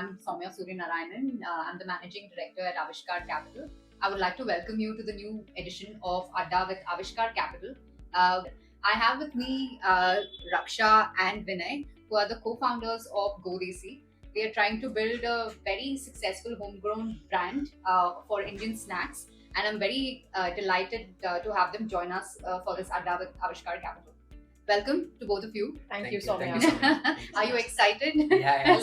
I'm Soumya Suryanarayanan. I'm the Managing Director at Avishkar Capital. I would like to welcome you to the new edition of Adda with Avishkar Capital. I have with me Raksha and Vinay, who are the co-founders of GoDesi. They are trying to build a very successful homegrown brand for Indian snacks, and I'm very delighted to have them join us for this Adda with Avishkar Capital. Welcome to both of you. Thank you, Thank Soumya. you so much. Are you excited? Yeah,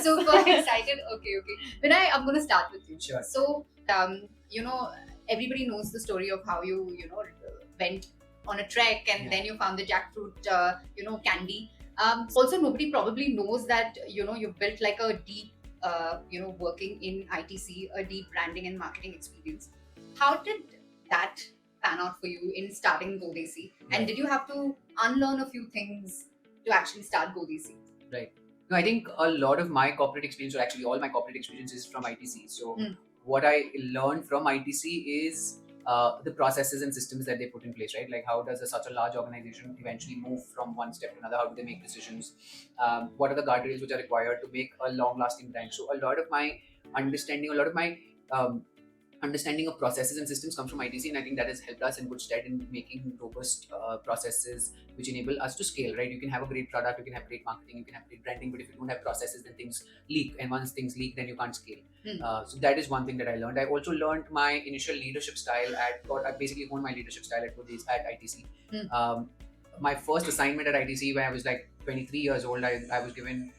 Super excited. Okay. Vinay, I'm going to start with you. Sure. So, everybody knows the story of how you went on a trek and then you found the jackfruit, candy. Also, nobody probably knows that, you built like a deep, working in ITC, a deep branding and marketing experience. How did that pan out for you in starting GoDesi? And did you have to unlearn a few things to actually start GoDesi? No, I think a lot of my corporate experience, or actually all my corporate experience, is from ITC. So what I learned from ITC is the processes and systems that they put in place, right? Like how does such a large organization eventually move from one step to another? How do they make decisions? What are the guardrails which are required to make a long-lasting brand? So a lot of my understanding of processes and systems comes from ITC, and I think that has helped us in good stead in making robust processes which enable us to scale, right? You can have a great product, you can have great marketing, you can have great branding, but if you don't have processes, then things leak, and once things leak, then you can't scale. So that is one thing that I learned. I also learned my initial leadership style I basically honed my leadership style at ITC. My first assignment at ITC, when I was like 23 years old, I was given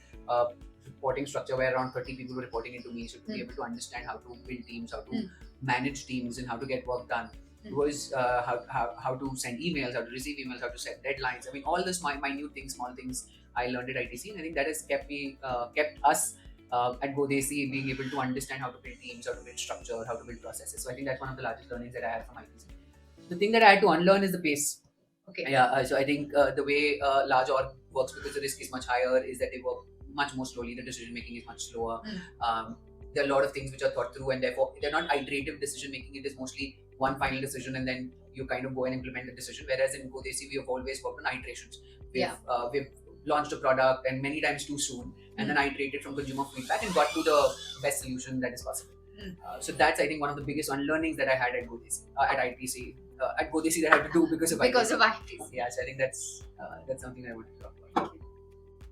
reporting structure where around 30 people were reporting into me. So to be able to understand how to build teams, how to manage teams, and how to get work done. It was how to send emails, how to receive emails, how to set deadlines. I mean, all this minute things, small things I learned at ITC, and I think that has kept us at GoDesi being able to understand how to build teams, how to build structure, how to build processes. So I think that's one of the largest learnings that I had from ITC. The thing that I had to unlearn is the pace. Okay. Yeah. So I think the way large org works, because the risk is much higher, is that they work much more slowly. The decision making is much slower. There are a lot of things which are thought through, and therefore they're not iterative decision making. It is mostly one final decision, and then you kind of go and implement the decision. Whereas in GoDesi, we have always worked on iterations. We've launched a product and many times too soon, and then iterated from consumer feedback and got to the best solution that is possible. So that's, I think, one of the biggest unlearnings that I had at GoDesi, at ITC, at GoDesi that I had to do because of ITC. Yeah, so I think that's something I would talk about.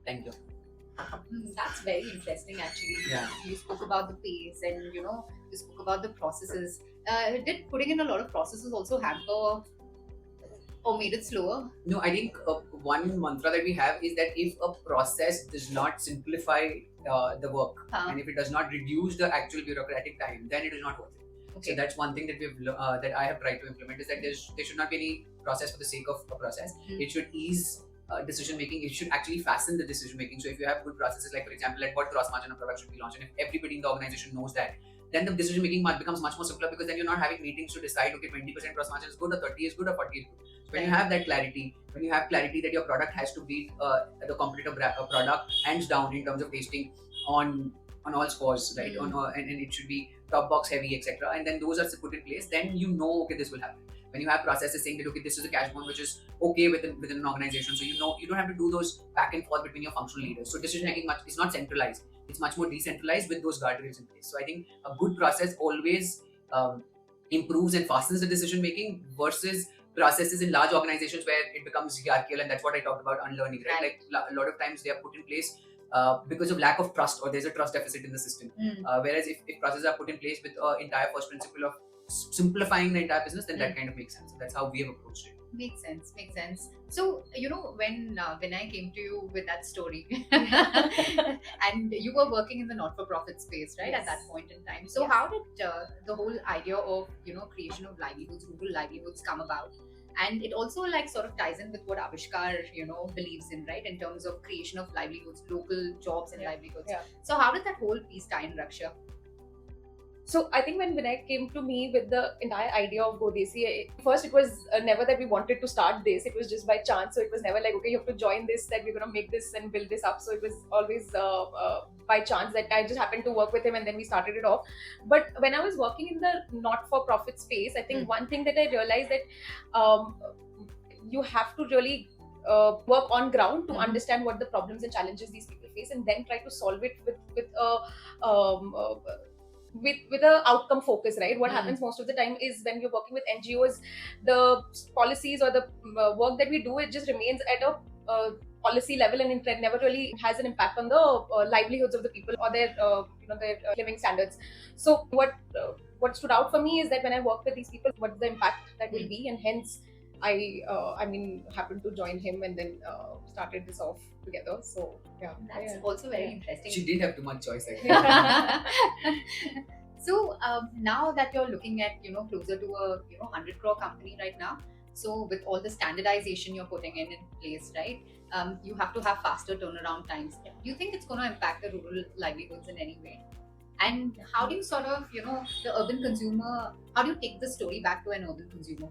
Thank you. That's very interesting, actually. Yeah. You spoke about the pace, and you spoke about the processes. Did putting in a lot of processes also hamper or made it slower? No, I think one mantra that we have is that if a process does not simplify the work, and if it does not reduce the actual bureaucratic time, then it is not worth it. Okay. So that's one thing that that I have tried to implement, is that there should not be any process for the sake of a process. It should ease decision making. It should actually fasten the decision making. So if you have good processes, like for example, at what gross margin a product should be launched, and if everybody in the organization knows that, then the decision making becomes much more simpler, because then you're not having meetings to decide, okay, 20% gross margin is good, or 30 is good, or 40 is good. So when you have that clarity, when you have clarity that your product has to beat the competitor product hands down in terms of tasting on all scores, right? And it should be top box heavy, etc. And then those are put in place, then you know, okay, this will happen. When you have processes saying that, okay, this is a cash burn which is okay within an organization, so you don't have to do those back and forth between your functional leaders. So decision making is not centralized; it's much more decentralized with those guardrails in place. So I think a good process always improves and fastens the decision making, versus processes in large organizations where it becomes hierarchical, and that's what I talked about unlearning, right? Like a lot of times they are put in place because of lack of trust, or there's a trust deficit in the system. Whereas if processes are put in place with entire first principle of simplifying the entire business, then that kind of makes sense. So that's how we have approached it. Makes sense. So, when Vinay came to you with that story, and you were working in the not-for-profit space, right, at that point in time. So how did the whole idea of, creation of livelihoods, rural livelihoods come about? And it also sort of ties in with what Avishkar, believes in, right, in terms of creation of livelihoods, local jobs and livelihoods. Yeah. So how did that whole piece tie in, Raksha? So I think when Vinay came to me with the entire idea of GoDesi, first it was never that we wanted to start this. It was just by chance. So it was never like, okay, you have to join this, that we're going to make this and build this up. So it was always by chance that I just happened to work with him, and then we started it off. But when I was working in the not-for-profit space, I think one thing that I realized that you have to really work on ground to Mhm. understand what the problems and challenges these people face, and then try to solve it um, uh, with a outcome focus, right? What Mm. happens most of the time is when we're working with NGOs, the policies or the work that we do, it just remains at a policy level, and it never really has an impact on the livelihoods of the people or their living standards. So what stood out for me is that when I work with these people, what's the impact that will be, and hence I happened to join him, and then started this off together. So yeah, That's yeah. also very Yeah. interesting. She didn't have too much choice, I think. So now that you're looking at closer to a 100 crore company right now, so with all the standardization you're putting in place, right? You have to have faster turnaround times. Do you think it's going to impact the rural livelihoods in any way? And how do you sort of the urban consumer? How do you take the story back to an urban consumer?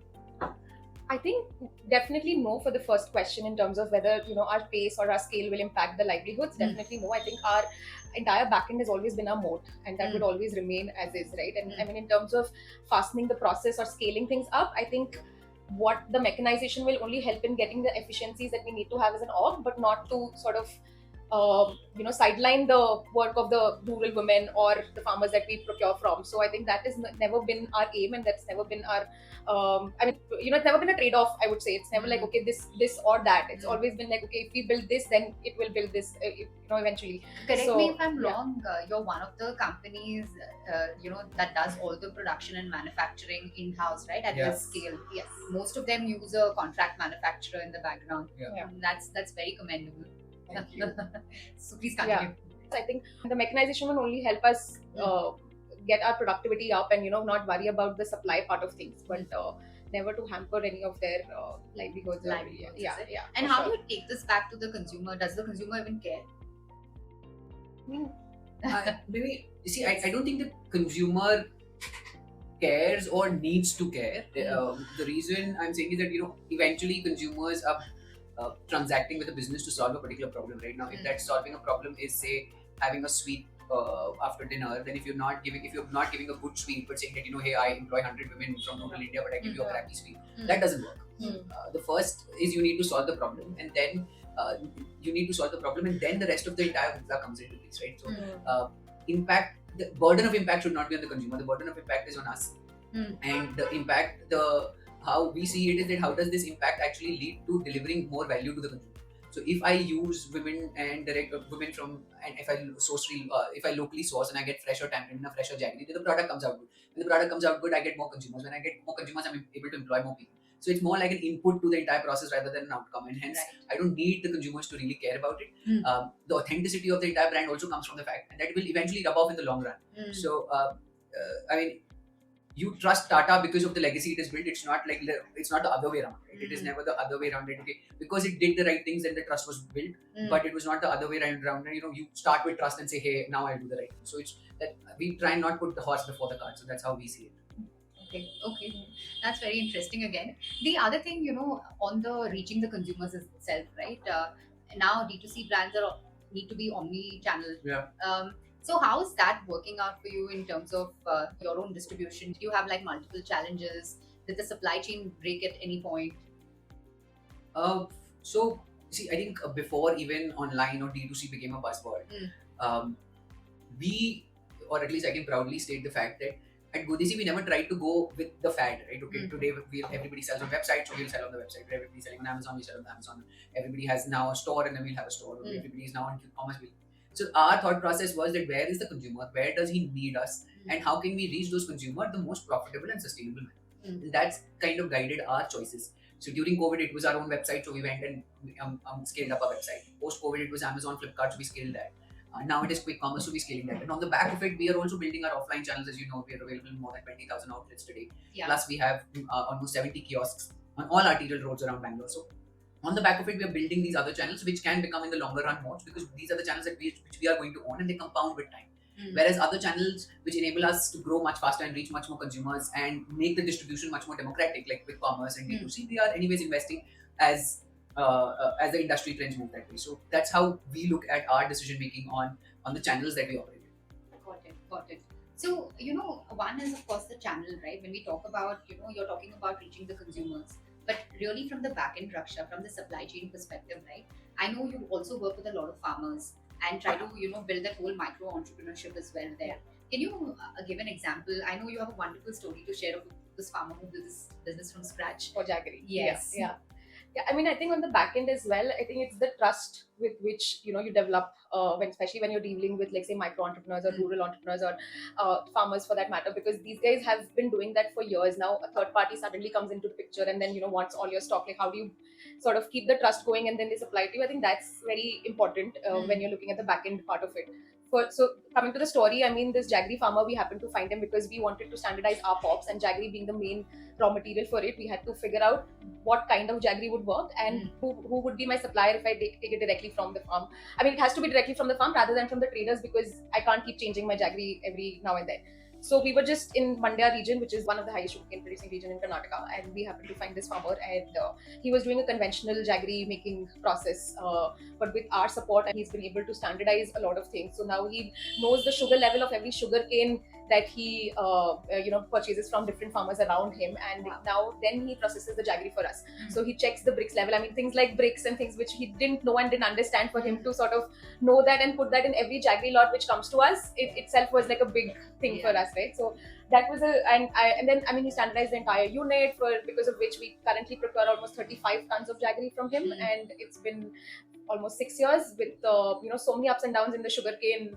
I think definitely no for the first question in terms of whether our pace or our scale will impact the livelihoods. Definitely no. I think our entire backend has always been our moat, and that would always remain as is, right? And I mean, in terms of fastening the process or scaling things up, I think what the mechanization will only help in getting the efficiencies that we need to have as an org, but not to sort of sideline the work of the rural women or the farmers that we procure from. So I think that has never been our aim, and that's never been our it's never been a trade-off. I would say it's never like, okay, this or that. It's always been like, okay, if we build this, then it will build this eventually. Correct me if I'm yeah. wrong. You're one of the companies, that does all the production and manufacturing in-house, right? At Yeah. this scale. Yes. Most of them use a contract manufacturer in the background. Yeah. That's very commendable. Thank you. So please continue. I think the mechanization will only help us get our productivity up, and not worry about the supply part of things, but never to hamper any of their livelihoods. Livelihoods, Yeah. is it? Yeah. And for how sure. do you take this back to the consumer? Does the consumer even care? Maybe you see, I don't think the consumer cares or needs to care. The reason I'm saying is that eventually consumers are transacting with a business to solve a particular problem. Right now, if that solving a problem is, say, having a sweet after dinner, then if you're not giving a good sweet, but saying that hey, I employ 100 women from rural India, but I give you a crappy sweet, that doesn't work. The first is you need to solve the problem, and then the rest of the entire hoopla comes into place, right? So impact, the burden of impact should not be on the consumer. The burden of impact is on us. And the impact, how we see it is that how does this impact actually lead to delivering more value to the consumer? So if I use women and direct women from, and if I locally source and I get fresher tamarind, a fresher jaggery, then the product comes out good. When the product comes out good, I get more consumers. When I get more consumers, I'm able to employ more people. So it's more like an input to the entire process rather than an outcome, and hence I don't need the consumers to really care about it. The authenticity of the entire brand also comes from the fact, and that will eventually rub off in the long run. So I mean, you trust Tata because of the legacy it has built. It's not the other way around. Right? It is never the other way around. Right? Okay, because it did the right things and the trust was built, but it was not the other way around. You start with trust and say, hey, now I'll do the right thing. So it's that we try and not put the horse before the cart. So that's how we see it. Okay, that's very interesting. Again, the other thing, on the reaching the consumers itself, right? Now D2C brands need to be omni-channel. Yeah. So how is that working out for you in terms of your own distribution? Do you have like multiple challenges? Did the supply chain break at any point? So see, I think before even online or D2C became a buzzword, we, or at least I can proudly state the fact that at Godesi we never tried to go with the fad, right? Okay, today everybody sells on website, so we'll sell on the website. Everybody's selling on Amazon, we sell on Amazon. Everybody has now a store, and then we'll have a store. Everybody is now on e-commerce. So our thought process was that where is the consumer? Where does he need us? And how can we reach those consumers the most profitable and sustainable manner? And that's kind of guided our choices. So during COVID, it was our own website, so we went and scaled up our website. Post-COVID, it was Amazon, Flipkart, so we scaled that. Now it is quick commerce, so we're scaling that. And on the back of it, we are also building our offline channels. As you know, we are available in more than 20,000 outlets today. Yeah. Plus, we have almost 70 kiosks on all arterial roads around Bangalore. So on the back of it, we are building these other channels, which can become in the longer run modes, because these are the channels which we are going to own, and they compound with time. Whereas other channels which enable us to grow much faster and reach much more consumers and make the distribution much more democratic, like quick commerce and D2C, we are anyways investing as the industry trends move that way. So that's how we look at our decision making on the channels that we operate in. Got it. So, one is of course the channel, right? When we talk about, you're talking about reaching the consumers. But really from the back end, Raksha, from the supply chain perspective, right? I know you also work with a lot of farmers and try to, build that whole micro entrepreneurship as well there. Can you give an example? I know you have a wonderful story to share of this farmer who built this business from scratch. For Jaggery. Yes. Yeah, I mean, I think on the back end as well, I think it's the trust with which you develop, especially when you're dealing with, like, say, micro entrepreneurs or rural entrepreneurs or farmers for that matter, because these guys have been doing that for years now. A third party suddenly comes into the picture and then wants all your stock. Like, how do you sort of keep the trust going and then they supply to you? I think that's very important when you're looking at the back end part of it. So coming to the story, I mean, this Jaggery farmer, we happened to find him because we wanted to standardize our pops, and Jaggery being the main raw material for it, we had to figure out what kind of Jaggery would work and who would be my supplier if I take it directly from the farm. I mean, it has to be directly from the farm rather than from the traders, because I can't keep changing my Jaggery every now and then. So we were just in Mandya region, which is one of the highest sugarcane producing region in Karnataka, and we happened to find this farmer, and he was doing a conventional Jaggery making process, but with our support, and he's been able to standardize a lot of things. So now he knows the sugar level of every sugarcane that he purchases from different farmers around him, and now then he processes the Jaggery for us. So he checks the bricks level. I mean, things like bricks and things which he didn't know and didn't understand, for him to sort of know that and put that in every Jaggery lot which comes to us, it itself was like a big thing for us, right? So that was and then he standardized the entire unit, because of which we currently procure almost 35 tons of Jaggery from him, and it's been almost 6 years with so many ups and downs in the sugarcane,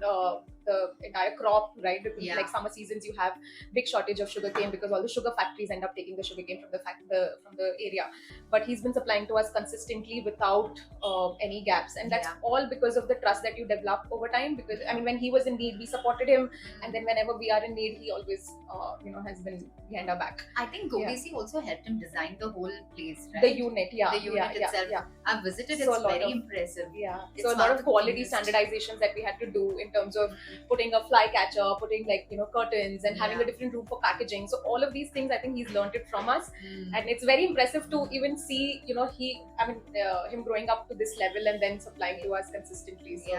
the entire crop, right? Because like summer seasons, you have big shortage of sugarcane because all the sugar factories end up taking the sugarcane from the area. But he's been supplying to us consistently without any gaps, and that's all because of the trust that you develop over time. Because I mean, when he was in need, we supported him, and then whenever we are in need, he always has been behind our back. I think Gogesi also helped him design the whole place, right? The unit, the unit itself. I've visited. So it's very impressive. It's so a lot of quality standardizations that we had to do in terms of putting a fly catcher, putting curtains, and having a different room for packaging. So all of these things, I think he's learned it from us, and it's very impressive to even see him growing up to this level and then supplying to us consistently. So,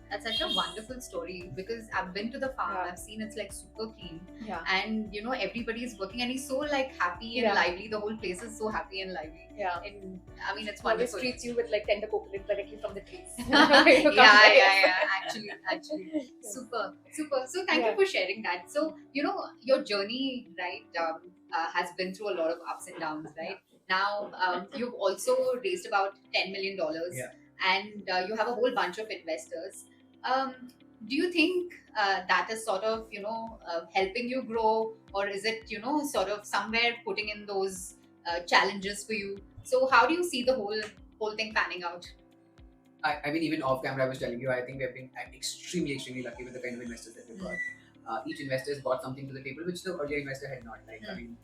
that's such a wonderful story, because I've been to the farm. I've seen it's like super clean, and everybody's working, and he's so like happy and lively. The whole place is so happy and lively. And I mean, it's wonderful. Always treats you with like tender coconut directly from the trees. Actually, super. So thank you for sharing that. So your journey, right, has been through a lot of ups and downs, right? Now you've also raised about $10 million, and you have a whole bunch of investors. Do you think that is sort of helping you grow, or is it sort of somewhere putting in those challenges for you? So how do you see the whole thing panning out? I mean, even off camera, I was telling you, I think we have been extremely lucky with the kind of investors that we've got. Each investor has brought something to the table which the earlier investor had not. I mean,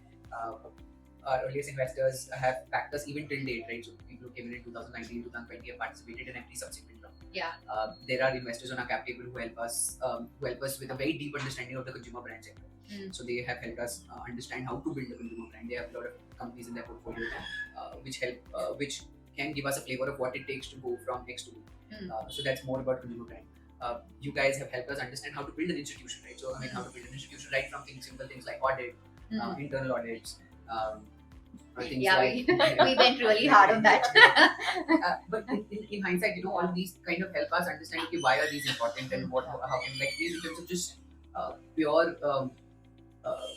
our earliest investors have backed us even till date, right? So people who came in 2019, 2020 have participated in every subsequent round. There are investors on our cap table who help us with a very deep understanding of the consumer brand sector. So they have helped us understand how to build a consumer brand. They have a lot of companies in their portfolio which can give us a flavor of what it takes to go from X to B. So that's more about consumer brand. You guys have helped us understand how to build an institution, right? So I mean, how to build an institution, right from simple things like audit, internal audits. We went really hard on that. But in hindsight, all these kind of help us understand, okay, why are these important, and how can, like, in terms of just pure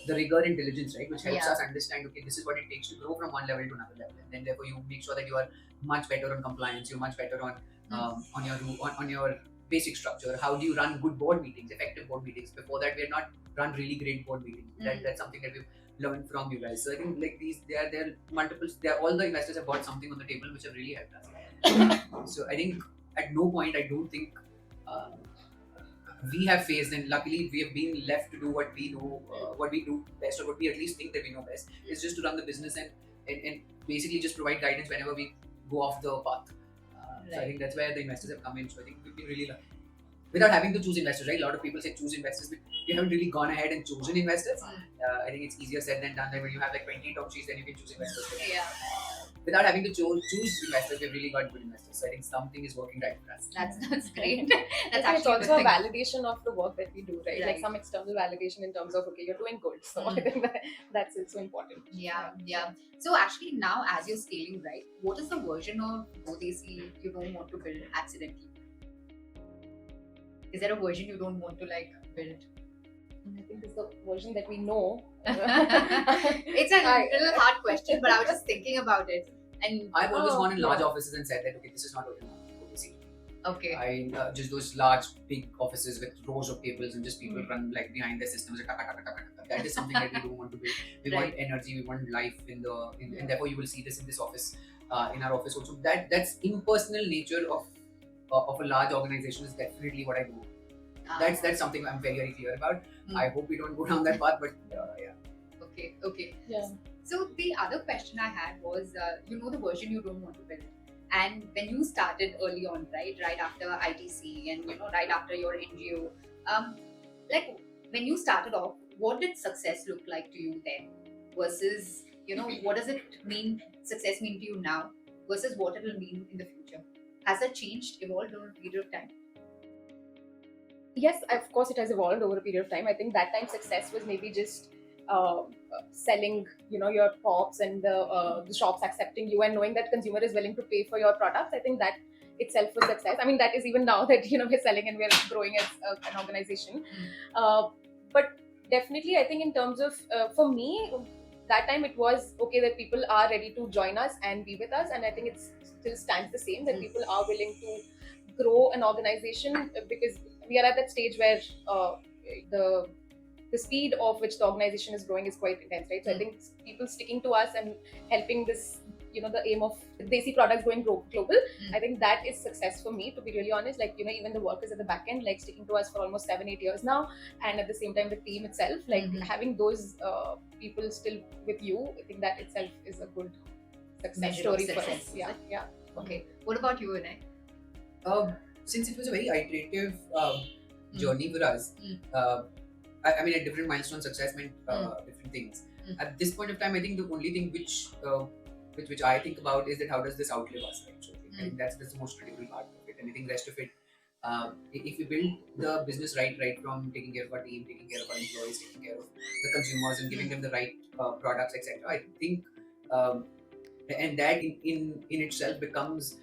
the rigor and diligence, right, which helps us understand, okay, this is what it takes to grow from one level to another level, and then therefore you make sure that you are much better on compliance, you're much better on your basic structure. How do you run good board meetings, effective board meetings? Before that, we had not run really great board meetings. That's something that we've learned from you guys. So I think like there are multiple. All the investors have got something on the table which have really helped us. So I think at no point I don't think we have faced, and luckily we have been left to do what we do best, or what we at least think that we know best, is just to run the business and basically just provide guidance whenever we go off the path. So I think that's where the investors have come in. So I think we've been really lucky. without having to choose investors, right? A lot of people say choose investors, but you haven't really gone ahead and chosen investors. I think it's easier said than done. Like when you have like 20 top trees, then you can choose investors. Yeah. Without having to choose investors, we've really got good investors. So I think something is working right for us. That's great. I That's think it's actually also a a good thing. validation of the work that we do, right? Right. Like some external validation in terms of, okay, you're doing good. So I think that's also important. Yeah. So actually now as you're scaling, right, what is the version of GoDesi you don't want to build accidentally? Is there a version you don't want to like build? I think it's the version that we know. It's a little hard question, but I was just thinking about it. And I've always gone in large yeah. offices and said that, okay, this is not what you want to see. okay. I just those large, big offices with rows of tables and just people run like behind their systems. That is something that we don't want to build. We want energy, we want life and therefore you will see this in this office, in our office also. That's impersonal nature of a large organization is definitely what I do. That's something I'm very clear about. I hope we don't go down that path, but yeah. Okay. Yeah. So the other question I had was, the version you don't want to build. And when you started early on, right after ITC and right after your NGO, like when you started off, what did success look like to you then? Versus, what does it mean? Success mean to you now? Versus what it will mean in the future? Has that changed, evolved over a period of time? Yes, of course, it has evolved over a period of time. I think that time success was maybe just selling, your pops and the shops accepting you and knowing that consumer is willing to pay for your products. I think that itself was success. I mean, that is even now that we're selling and we're growing as an organization. But definitely, I think in terms of for me, that time it was okay that people are ready to join us and be with us, and I think it still stands the same that people are willing to grow an organization because we are at that stage where the speed of which the organization is growing is quite intense, right? So I think people sticking to us and helping this, the aim of Desi products going global, I think that is success for me, to be really honest. Like, even the workers at the back end, like sticking to us for almost 7-8 years now, and at the same time the team itself, like having those people still with you, I think that itself is a good success Measure story of for success, us. Yeah. Okay. What about you, Vinay? Since it was a very iterative journey for us, I mean, at different milestones, success meant different things. At this point of time, I think the only thing which I think about is that how does this outlive us, right? So I think that's the most critical part of it. And I think rest of it, if we build the business right from taking care of our team, taking care of our employees, taking care of the consumers, and giving them the right products, etc. I think, and that in itself becomes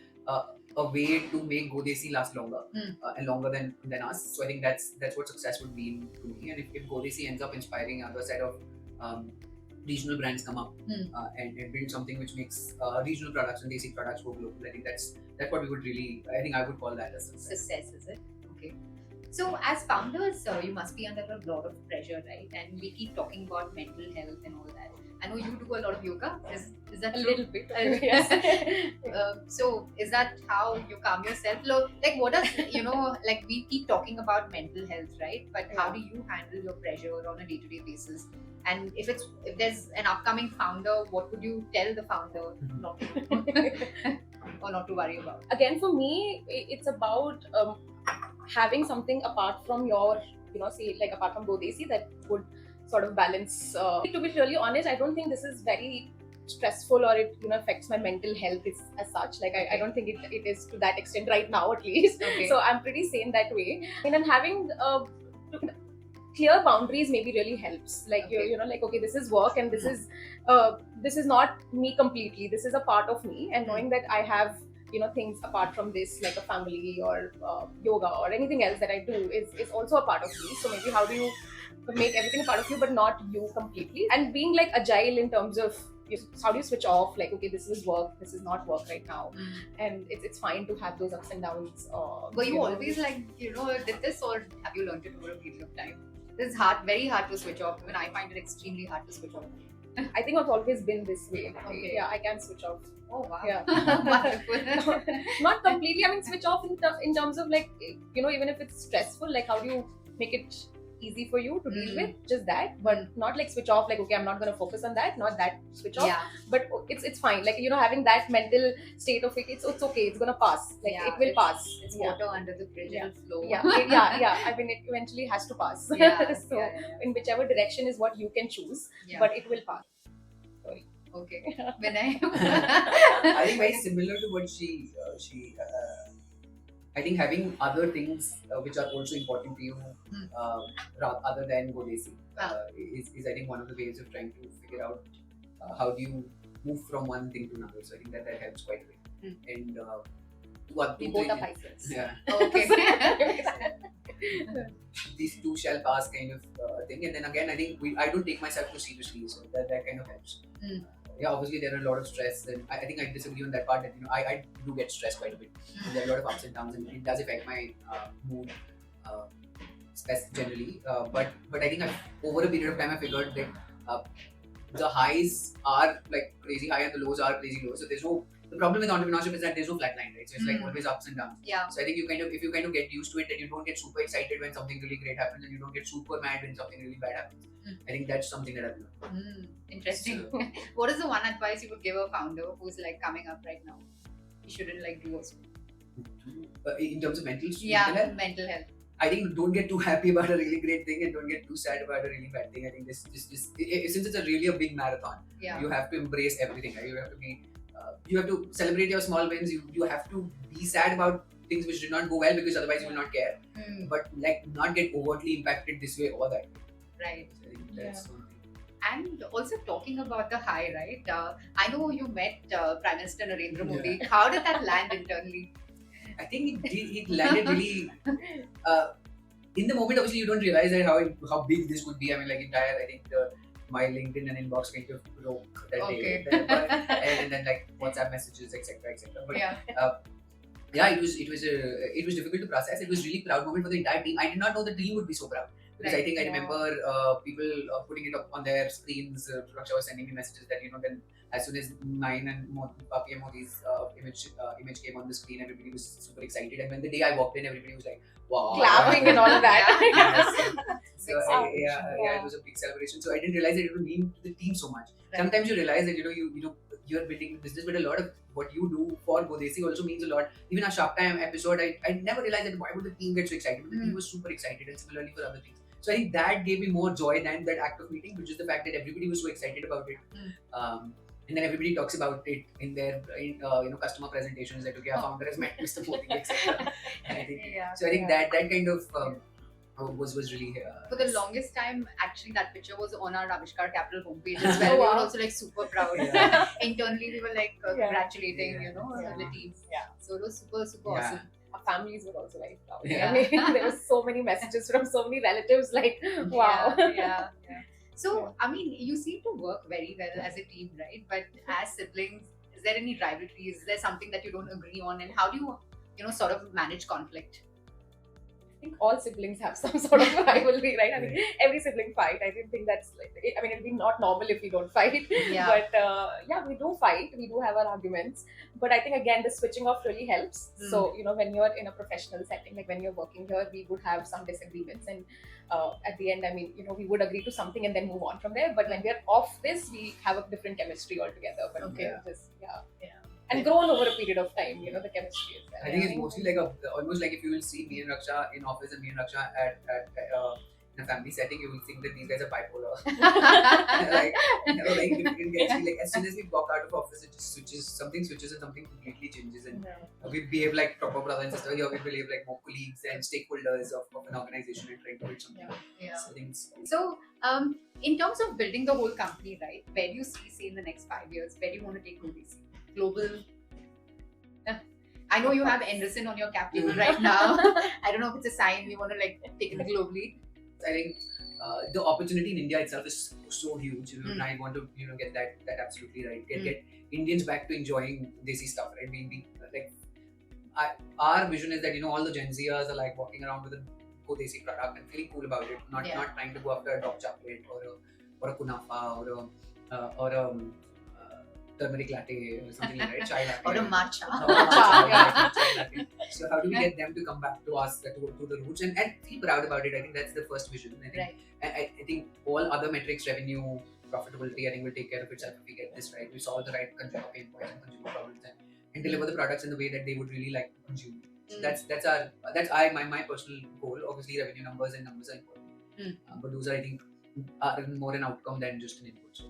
a way to make GoDesi last longer and longer than us. So I think that's what success would mean to me. And if GoDesi ends up inspiring another set of regional brands come up and build something which makes regional products and Desi products go global, I think that's what we would really. I think I would call that a success. Success, is it? Okay. So as founders, you must be under a lot of pressure, right? And we keep talking about mental health and all that. I know you do a lot of yoga. Is that A true? little bit. Yes. So is that how you calm yourself? Like what does like we keep talking about mental health, right? But how do you handle your pressure on a day-to-day basis? And if there's an upcoming founder, what would you tell the founder not to do or not to worry about? Again, for me, it's about having something apart from your, say like apart from GoDesi that would sort of balance. To be really honest, I don't think this is very stressful or it affects my mental health as such. Like I don't think it is to that extent right now, at least. Okay. So I'm pretty sane that way. And having clear boundaries maybe really helps. Like like okay, this is work and this is not me completely. This is a part of me, and knowing that I have things apart from this, like a family or yoga or anything else that I do is also a part of me. So maybe how do you make everything a part of you but not you completely, and being like agile in terms of how do you switch off, like okay, this is work, this is not work right now, and it's fine to have those ups and downs. Were you always like did this, or have you learned it over a period of time? This is very hard to switch off. Even I find it extremely hard to switch off. I think I've always been this way. Okay. Yeah, I can switch off. Oh wow. Yeah. Wonderful. Not completely. I mean, switch off in terms of like even if it's stressful, like how do you make it easy for you to deal Mm. with, just that, but not like switch off, like okay, I'm not going to focus on that, not that switch off. Yeah. But it's fine, like having that mental state of it's okay, it's gonna pass, like Yeah, it will pass. It's Yeah. water under the bridge. Yeah. It'll flow. Yeah. I mean, it eventually has to pass. Yeah, So yeah. in whichever direction is what you can choose, Yeah. but it will pass. Okay. Vinay. I think very similar to what she I think having other things which are also important to you other than Godesi is I think one of the ways of trying to figure out how do you move from one thing to another. So I think that helps quite a bit. And We both are Pisces. yeah, Okay. these two shall pass kind of thing. And then again, I think I don't take myself too seriously, so that kind of helps. Yeah, obviously there are a lot of stress, and I think I disagree on that part. That I do get stressed quite a bit. And there are a lot of ups and downs, and it does affect my mood, generally. But I think over a period of time, I figured that the highs are like crazy high and the lows are crazy low. So there's no. The problem with entrepreneurship is that there's no flat line, right? So it's like always ups and downs. Yeah. So I think if you kind of get used to it, then you don't get super excited when something really great happens, and you don't get super mad when something really bad happens. I think that's something that I've learned. Interesting. So, What is the one advice you would give a founder who's like coming up right now? You shouldn't like do also. in terms of mental health, Mental health. I think don't get too happy about a really great thing and don't get too sad about a really bad thing. I think this since it's really a big marathon, Yeah. you have to embrace everything. Right? You have to celebrate your small wins. You have to be sad about things which did not go well because otherwise you will not care. But like not get overtly impacted this way or that. Right. So I think that's one thing. And also talking about the high, right? I know you met Prime Minister Narendra Modi. How did that land internally? I think it landed really. In the moment, obviously, you don't realize that how big this would be. I mean, like I think my LinkedIn and inbox kind of broke that Okay. day, and then like WhatsApp messages, etc., etc. But Yeah. yeah, it was difficult to process. It was really proud moment for the entire team. I did not know the team would be so proud. Because I think I remember people putting it up on their screens. Raksha was sending me messages that then as soon as mine and PM Modi's image came on the screen, everybody was super excited. And when the day I walked in, everybody was like, "Wow!" Clapping and all of that. So it was a big celebration. So I didn't realize that it would mean to the team so much. Right. Sometimes you realize that you're building a business, but a lot of what you do for Godesi also means a lot. Even our Shark Time episode, I never realized that why would the team get so excited? But the team was super excited, and similarly for other things. So I think that gave me more joy than that act of meeting, which is the fact that everybody was so excited about it. And then everybody talks about it in their customer presentations that our founder has met Mr. Modi, etc. So I think that kind of was really For the longest time, actually, that picture was on our Avishkar Capital homepage as well. Oh, We were wow. also like super proud. Yeah. Internally, we were like congratulating, the team. Yeah. So it was super Yeah. awesome. Our families were also very proud. Yeah. I mean, there were so many messages from so many relatives, like, wow. Yeah. So, I mean, you seem to work very well as a team, right? But as siblings, is there any rivalries? Is there something that you don't agree on? And how do you, sort of manage conflict? I think all siblings have some sort of rivalry, right? I mean, every sibling fight. I don't think that's it'd be not normal if we don't fight. Yeah. But we do fight. We do have our arguments. But I think again, the switching off really helps. So when you're in a professional setting, like when you're working here, we would have some disagreements, and at the end, I mean, we would agree to something and then move on from there. But when we're off this, we have a different chemistry altogether. But and grown over a period of time, the chemistry is there. I think it's mostly like almost like if you will see me and Raksha in office and me and Raksha at in a family setting, you will think that these guys are bipolar. like as soon as we walk out of office, it just something switches and something completely changes, and we behave like proper brother and sister. Here we behave like more colleagues and stakeholders of an organization and trying to build something. Yeah. So I think So, in terms of building the whole company, right? Where do you see in the next 5 years? Where do you want to take Godesi? Global. I know you have Anderson on your cap table right now. I don't know if it's a sign you want to take it globally. I think the opportunity in India itself is so huge. And I want to get that absolutely right. Get Indians back to enjoying desi stuff, right? Our vision is that all the Gen Zers are like walking around with a desi product and feeling cool about it, not trying to go after a top chocolate or a kunafa or a turmeric latte or something like that, chai latte. Or a matcha. Chai latte. So how do we get them to come back to us, to the roots, and feel proud about it? I think that's the first vision. I think, Right. I think all other metrics, revenue, profitability, I think will take care of itself if we get this right. We solve the right consumer pain points and consumer problems, and deliver the products in the way that they would really like to consume. So my personal goal. Obviously, revenue numbers and numbers are important, but those are, I think, are more an outcome than just an input. So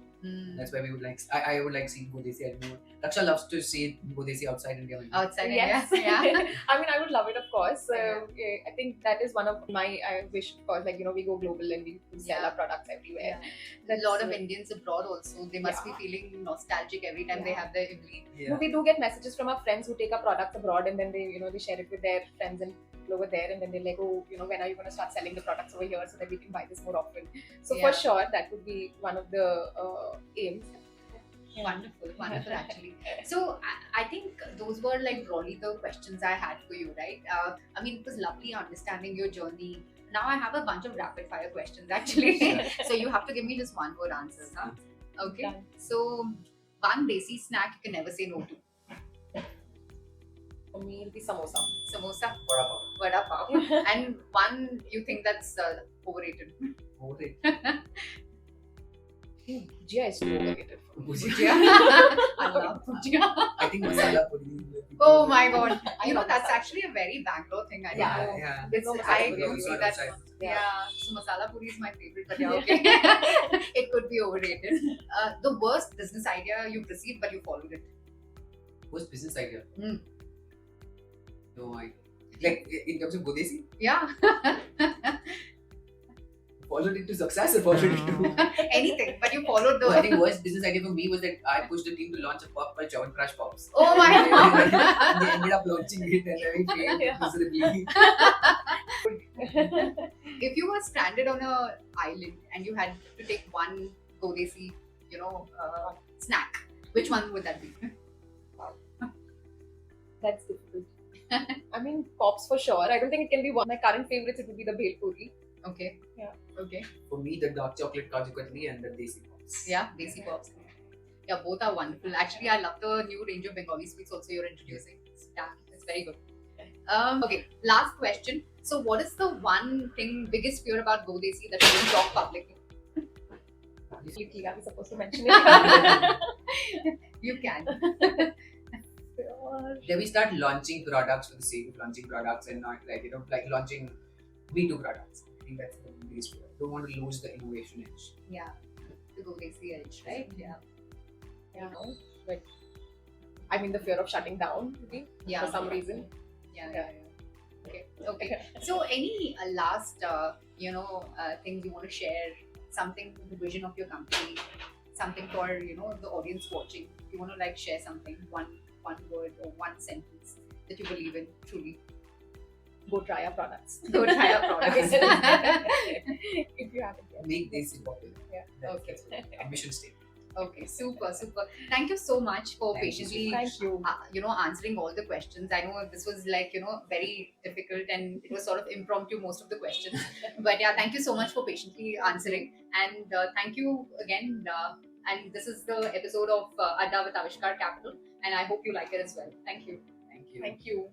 that's why we would like. I would like seeing Go Desi. I don't know. Raksha loves to see Go Desi outside India. Outside Yes. India. Yeah. I mean, I would love it, of course. Yeah. I think that is one of my wish, of course. Like, you know, we go global and we sell Yeah. our products everywhere. A lot of Indians abroad also. They must be feeling nostalgic every time they Yeah. have their Ivli. No, we do get messages from our friends who take our products abroad, and then they, you know, they share it with their friends and people over there, and then they're like, oh, you know, when are you going to start selling the products over here so that we can buy this more often? So Yeah. for sure, that would be one of the aims. Wonderful actually. So I think those were like broadly the questions I had for you, right? I mean, it was lovely understanding your journey. Now I have a bunch of rapid fire questions actually. So you have to give me just one word answers, huh? Okay. Done. So one desi snack you can never say no to. For me, it'll be samosa. Samosa, Vada pav. vada pav. And one you think that's overrated. Bhujia is too overrated. Bhujia. I love bhujia. I think masala puri. Oh my god. I You know, love that's masala. actually a very Bangalore thing. I Yeah. know. Yeah. This, No, I masala puri agree is with not that. outside. Yeah, so masala puri is my favorite, but yeah, okay. It could be overrated. The worst business idea you've received, but you followed it. What's business idea? Hmm. No, like in terms of Go Desi, Yeah, followed it to success or followed it to. anything, but you followed No, I think the. worst business idea for me was that I pushed the team to launch a pop called Chowan Crush Pops. Oh my And god. they ended up launching it and I failed Yeah. miserably. If you were stranded on a island and you had to take one Godesi, you know, snack, which one would that be? That's difficult. I mean, pops for sure. I don't think it can be one. My current favorites, it would be the Bhel Puri. Okay. Yeah. Okay. For me, the dark chocolate Kaju Katli and the Desi Pops. Yeah, desi pops. Yeah, both are wonderful. Actually, I love the new range of Bengali sweets also you're introducing. Yeah, it's very good. Okay, last question. So, what is the one thing, biggest fear about Go Desi that you don't talk publicly? Completely, are we supposed to mention it? You can. Then we start launching products for the sake of launching products and not like, like launching B2 products. I think that's the biggest fear. Don't want to lose the innovation edge. Yeah, the Go Desi edge, right? Yeah. You know, but I mean, the fear of shutting down, maybe, Yeah. for some reason. Yeah. Okay. Okay. So, any last, things you want to share? Something, the vision of your company, something for the audience watching. If you want to like share something, one word or one sentence that you believe in truly. Go try our products. Go try our products. If you haven't yet. Make Desi popular. Yeah. Okay. That's our mission statement. Okay, super. Thank you so much for Thank you patiently, so much. Thank you. answering all the questions. I know this was like, very difficult and it was sort of impromptu, most of the questions. But yeah, thank you so much for patiently answering. And thank you again. And this is the episode of Adda with Avishkar Capital. And I hope you like it as well. Thank you. Thank you. Thank you.